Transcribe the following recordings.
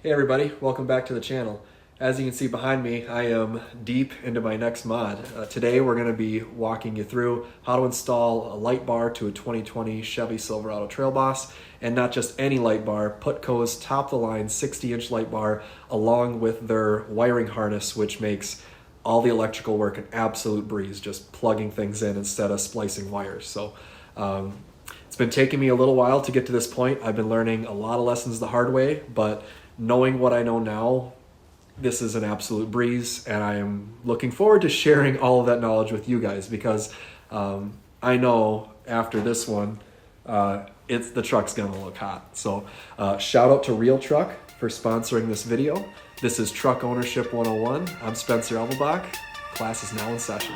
Hey everybody, welcome back to the channel. As you can see behind me, I am deep into my next mod. Today we're going to be walking you through how to install a light bar to a 2020 Chevy Silverado Trail Boss, and not just any light bar, PUTCO's top-of-the-line 60-inch light bar along with their wiring harness, which makes all the electrical work an absolute breeze, just plugging things in instead of splicing wires. So it's been taking me a little while to get to this point. I've been learning a lot of lessons the hard way, but knowing what I know now, this is an absolute breeze, and I am looking forward to sharing all of that knowledge with you guys because I know after this one, the truck's gonna look hot. So shout out to Real Truck for sponsoring this video. This is Truck Ownership 101. I'm Spencer Elbach. Class is now in session.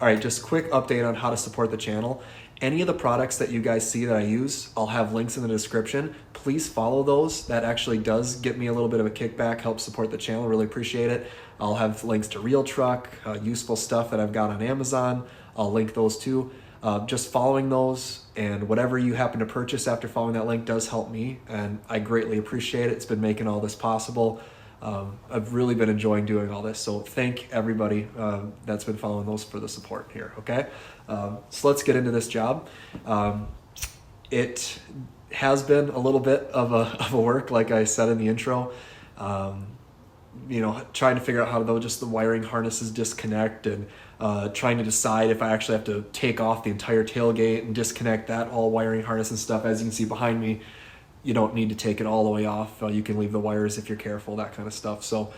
All right, just quick update on how to support the channel. Any of the products that you guys see that I use, I'll have links in the description. Please follow those. That actually does get me a little bit of a kickback, help support the channel, really appreciate it. I'll have links to Real Truck, useful stuff that I've got on Amazon. I'll link those too. Just following those and whatever you happen to purchase after following that link does help me, and I greatly appreciate it. It's been making all this possible. I've really been enjoying doing all this, so thank everybody that's been following those for the support here, okay? So let's get into this job. It has been a little bit of a work, like I said in the intro. Trying to figure out how the wiring harnesses disconnect, and trying to decide if I actually have to take off the entire tailgate and disconnect that all wiring harness and stuff. As you can see behind me, you don't need to take it all the way off. You can leave the wires if you're careful, that kind of stuff. So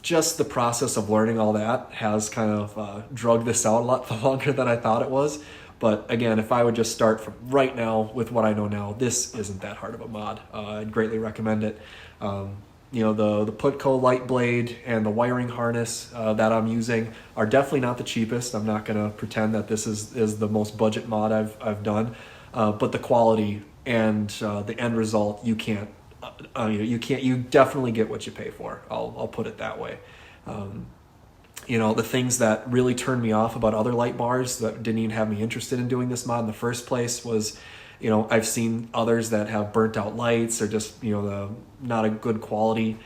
just the process of learning all that has kind of drugged this out a lot longer than I thought it was. But again, if I would just start from right now with what I know now, this isn't that hard of a mod. I'd greatly recommend it. The PUTCO light blade and the wiring harness that I'm using are definitely not the cheapest. I'm not going to pretend that this is the most budget mod I've done, but the quality and the end result, you definitely get what you pay for. I'll put it that way. The things that really turned me off about other light bars that didn't even have me interested in doing this mod in the first place was, I've seen others that have burnt out lights or just, not a good quality.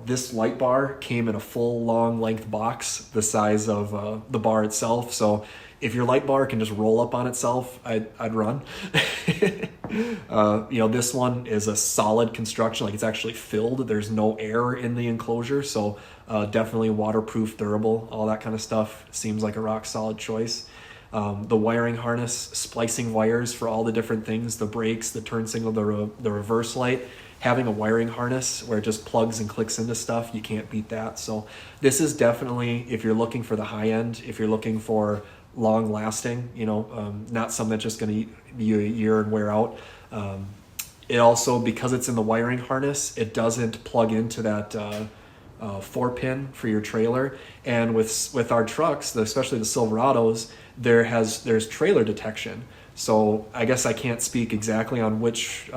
This light bar came in a full long length box the size of the bar itself. So if your light bar can just roll up on itself, I'd run. This one is a solid construction, like it's actually filled. There's no air in the enclosure, so definitely waterproof, durable, all that kind of stuff. Seems like a rock solid choice. The wiring harness, splicing wires for all the different things, the brakes, the turn signal, the reverse light. Having a wiring harness where it just plugs and clicks into stuff, you can't beat that. So this is definitely, if you're looking for the high end, if you're looking for long lasting, not something that's just going to be a year and wear out. It also, because it's in the wiring harness, it doesn't plug into that 4-pin for your trailer. And with our trucks, especially the Silverados, there's trailer detection. So I guess I can't speak exactly on which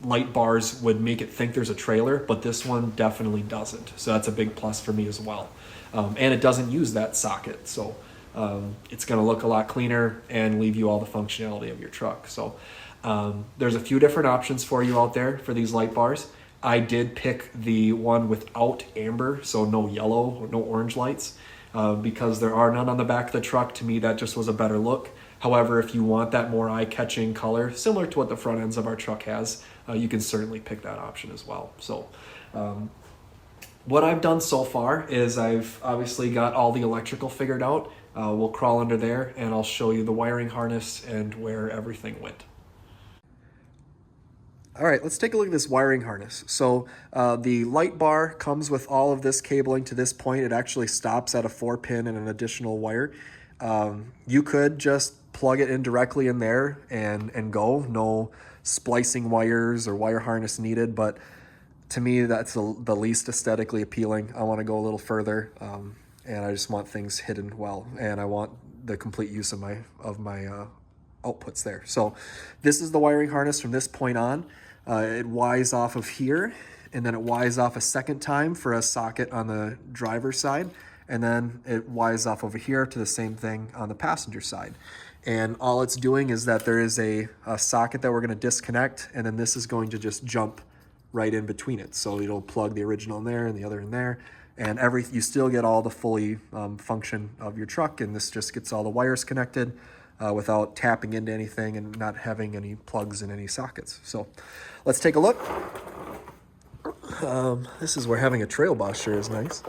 light bars would make it think there's a trailer, but this one definitely doesn't. So that's a big plus for me as well. And it doesn't use that socket. So it's going to look a lot cleaner and leave you all the functionality of your truck. So there's a few different options for you out there for these light bars. I did pick the one without amber, so no yellow or no orange lights, because there are none on the back of the truck. To me, that just was a better look. However, if you want that more eye-catching color, similar to what the front ends of our truck has, you can certainly pick that option as well. So what I've done so far is I've obviously got all the electrical figured out. We'll crawl under there and I'll show you the wiring harness and where everything went. All right, let's take a look at this wiring harness. So the light bar comes with all of this cabling to this point. It actually stops at a 4-pin and an additional wire. You could just plug it in directly in there and go. No splicing wires or wire harness needed, but to me, that's the least aesthetically appealing. I want to go a little further, and I just want things hidden well, and I want the complete use of my outputs there. So this is the wiring harness from this point on. It Ys off of here, and then it Ys off a second time for a socket on the driver's side, and then it Ys off over here to the same thing on the passenger side. And all it's doing is that there is a socket that we're going to disconnect, and then this is going to just jump right in between it. So it'll plug the original in there and the other in there, and you still get all the fully function of your truck, and this just gets all the wires connected without tapping into anything and not having any plugs in any sockets. So let's take a look. This is where having a trail boss sure is nice.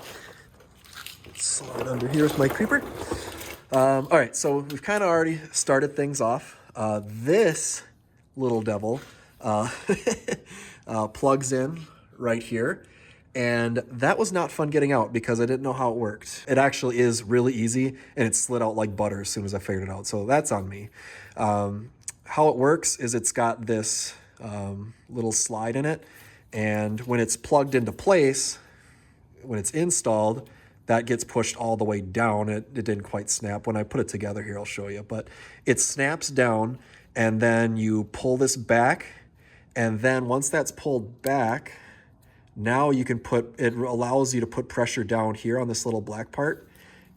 Slide under here with my creeper. All right, so we've kind of already started things off. This little devil plugs in right here. And that was not fun getting out because I didn't know how it worked. It actually is really easy, and it slid out like butter as soon as I figured it out. So that's on me. How it works is it's got this little slide in it. And when it's plugged into place, when it's installed, that gets pushed all the way down. It didn't quite snap. When I put it together here, I'll show you. But it snaps down, and then you pull this back. And then once that's pulled back, now you can it allows you to put pressure down here on this little black part,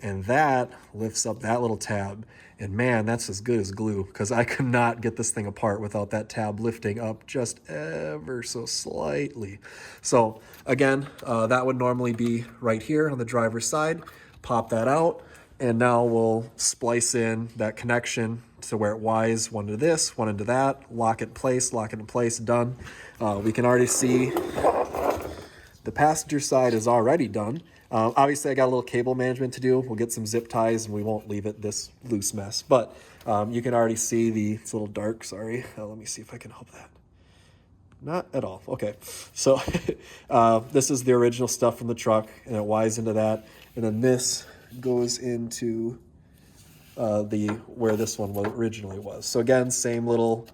and that lifts up that little tab. And man, that's as good as glue, because I could not get this thing apart without that tab lifting up just ever so slightly. So again, that would normally be right here on the driver's side. Pop that out, and now we'll splice in that connection to where it Ys one to this, one into that, lock it in place, done. We can already see the passenger side is already done. Obviously, I got a little cable management to do. We'll get some zip ties, and we won't leave it this loose mess. But you can already see it's a little dark, sorry. Let me see if I can help that. Not at all. Okay. So this is the original stuff from the truck, and it Ys into that. And then this goes into where this one originally was. So again, same little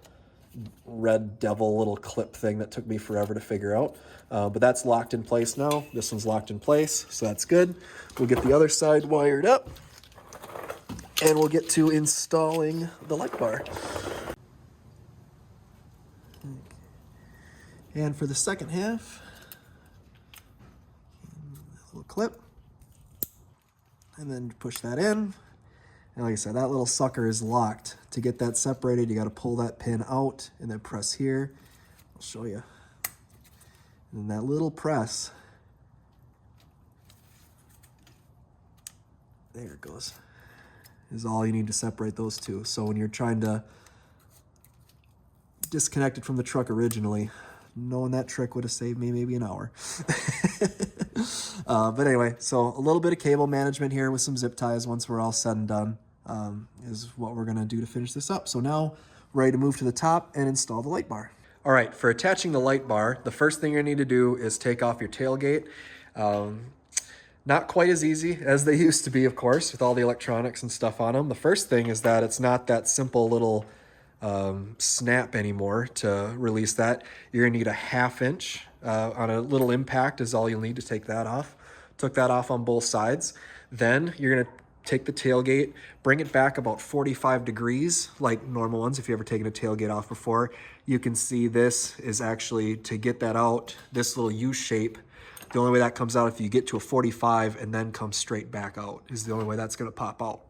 red devil little clip thing that took me forever to figure out. But that's locked in place now. This one's locked in place, so that's good. We'll get the other side wired up, and we'll get to installing the light bar. And for the second half, a little clip, and then push that in. And like I said, that little sucker is locked. To get that separated, you got to pull that pin out and then press here. I'll show you. And that little press, there it goes, is all you need to separate those two. So when you're trying to disconnect it from the truck originally, knowing that trick would have saved me maybe an hour. But anyway, so a little bit of cable management here with some zip ties once we're all said and done is what we're going to do to finish this up. So now we're ready to move to the top and install the light bar. All right, for attaching the light bar, the first thing you're going to need to do is take off your tailgate. Not quite as easy as they used to be, of course, with all the electronics and stuff on them. The first thing is that it's not that simple little snap anymore to release that. You're going to need a 1/2 inch on a little impact is all you'll need to take that off. Took that off on both sides. Then you're going to take the tailgate, bring it back about 45 degrees like normal ones. If you've ever taken a tailgate off before, you can see this is actually, to get that out, this little U shape. The only way that comes out if you get to a 45 and then come straight back out is the only way that's going to pop out.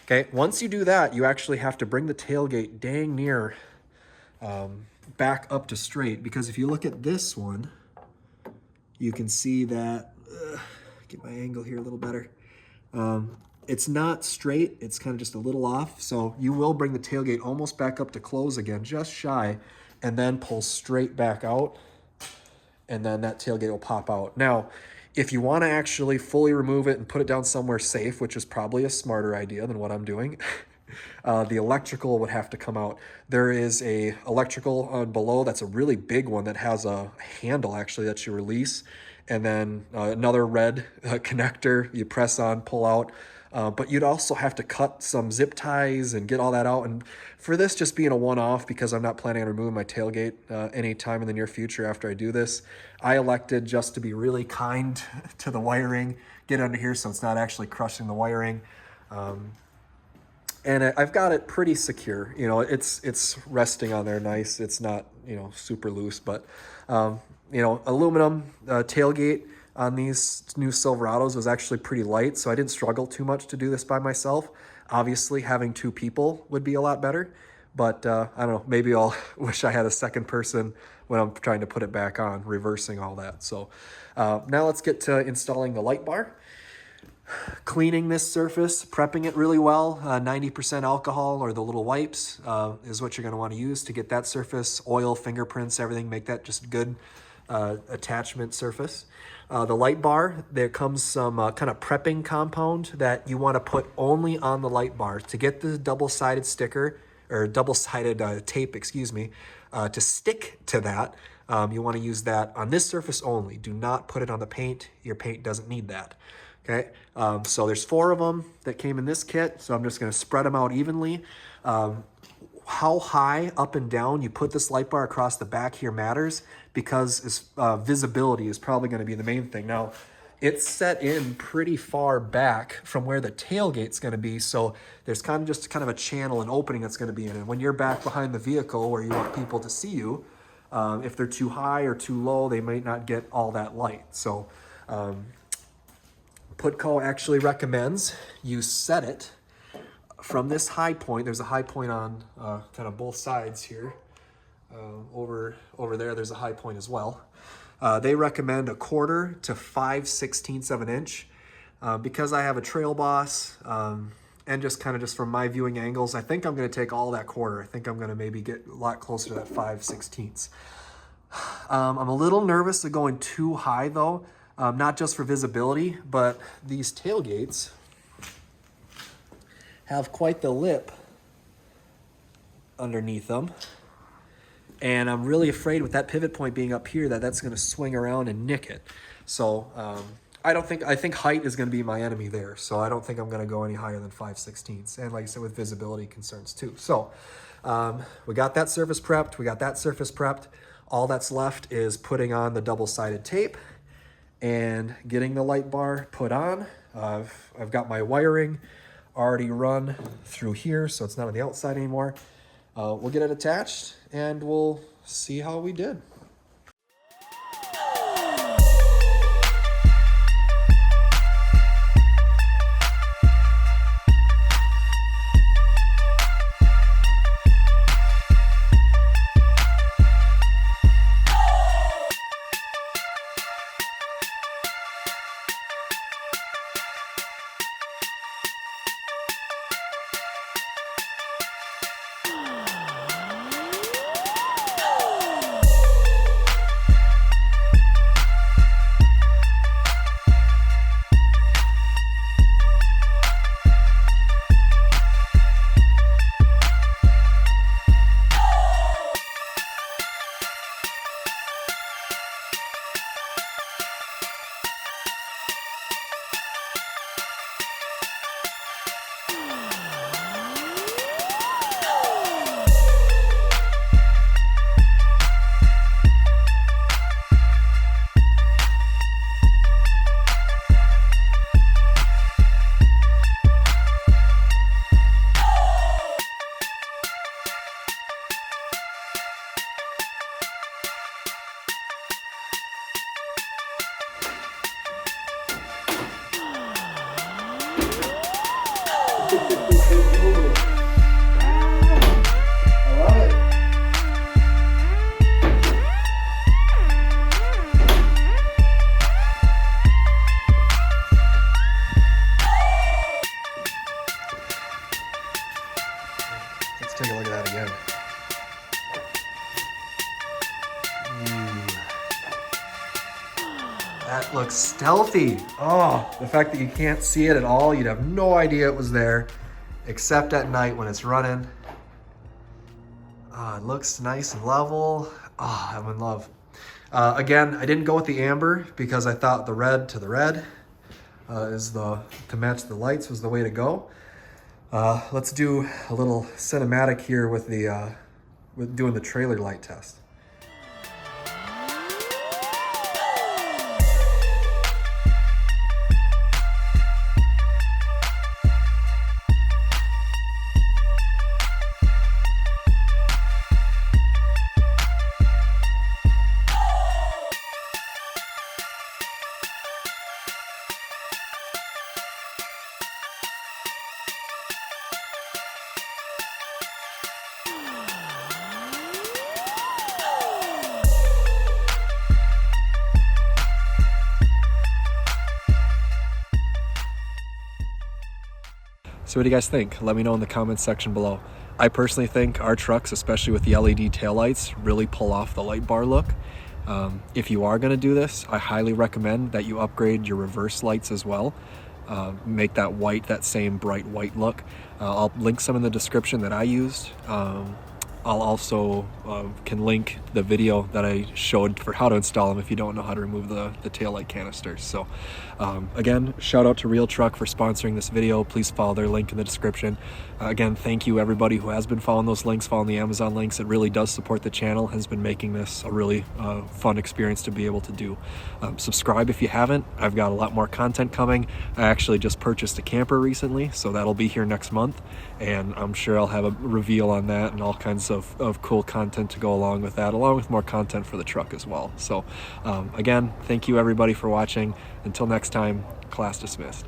Okay, once you do that, you actually have to bring the tailgate dang near back up to straight, because if you look at this one, you can see that, get my angle here a little better. It's not straight, it's kind of just a little off. So you will bring the tailgate almost back up to close again, just shy, and then pull straight back out, and then that tailgate will pop out. Now, if you want to actually fully remove it and put it down somewhere safe, which is probably a smarter idea than what I'm doing, the electrical would have to come out. There is a electrical on below that's a really big one that has a handle actually that you release, and then another red connector you press on, pull out. But you'd also have to cut some zip ties and get all that out. And for this just being a one-off, because I'm not planning on removing my tailgate anytime in the near future after I do this, I elected just to be really kind to the wiring, get under here so it's not actually crushing the wiring. and I've got it pretty secure. You know, it's resting on there nice. It's not, you know, super loose, but you know, aluminum tailgate on these new Silverados was actually pretty light, so I didn't struggle too much to do this by myself. Obviously, having two people would be a lot better, but I don't know, maybe I'll wish I had a second person when I'm trying to put it back on, reversing all that. So now let's get to installing the light bar. Cleaning this surface, prepping it really well. 90% alcohol or the little wipes is what you're going to want to use to get that surface, oil, fingerprints, everything, make that just good attachment surface. The light bar, there comes some kind of prepping compound that you want to put only on the light bar to get the double-sided sticker or double-sided tape, excuse me, to stick to that. You want to use that on this surface only. Do not put it on the paint. Your paint doesn't need that. Okay, so there's 4 of them that came in this kit, so I'm just going to spread them out evenly. How high up and down you put this light bar across the back here matters, because visibility is probably going to be the main thing. Now, it's set in pretty far back from where the tailgate's going to be, so there's kind of a channel, an opening that's going to be in. And when you're back behind the vehicle where you want people to see you, if they're too high or too low, they might not get all that light. So PUTCO actually recommends you set it from this high point. There's a high point on kind of both sides here. Over there, there's a high point as well. They recommend 1/4 to 5/16 of an inch. Because I have a trail boss, and just from my viewing angles, I think I'm going to take all that 1/4. I think I'm going to maybe get a lot closer to that 5/16. I'm a little nervous of going too high though. Not just for visibility, but these tailgates have quite the lip underneath them. And I'm really afraid with that pivot point being up here that that's going to swing around and nick it. So I think height is going to be my enemy there. So I don't think I'm going to go any higher than 5/16. And like I said, with visibility concerns too. So we got that surface prepped. We got that surface prepped. All that's left is putting on the double-sided tape and getting the light bar put on. I've got my wiring already run through here, so it's not on the outside anymore. We'll get it attached and we'll see how we did. Take a look at that again. That looks stealthy. Oh, the fact that you can't see it at all, you'd have no idea it was there, except at night when it's running. It looks nice and level. Oh, I'm in love. Again, I didn't go with the amber because I thought the red to the red to match the lights was the way to go. Let's do a little cinematic here with doing the trailer light test. So what do you guys think? Let me know in the comments section below. I personally think our trucks, especially with the LED taillights, really pull off the light bar look. If you are going to do this, I highly recommend that you upgrade your reverse lights as well. Make that white, that same bright white look. I'll link some in the description that I used. I'll also can link the video that I showed for how to install them if you don't know how to remove the taillight canisters. So again, shout out to Real Truck for sponsoring this video. Please follow their link in the description. Again, thank you everybody who has been following those links, following the Amazon links. It really does support the channel, has been making this a really fun experience to be able to do. Subscribe if you haven't. I've got a lot more content coming. I actually just purchased a camper recently, so that'll be here next month, and I'm sure I'll have a reveal on that and all kinds of cool content to go along with that, along with more content for the truck as well. So again, thank you everybody for watching. Until next time, class dismissed.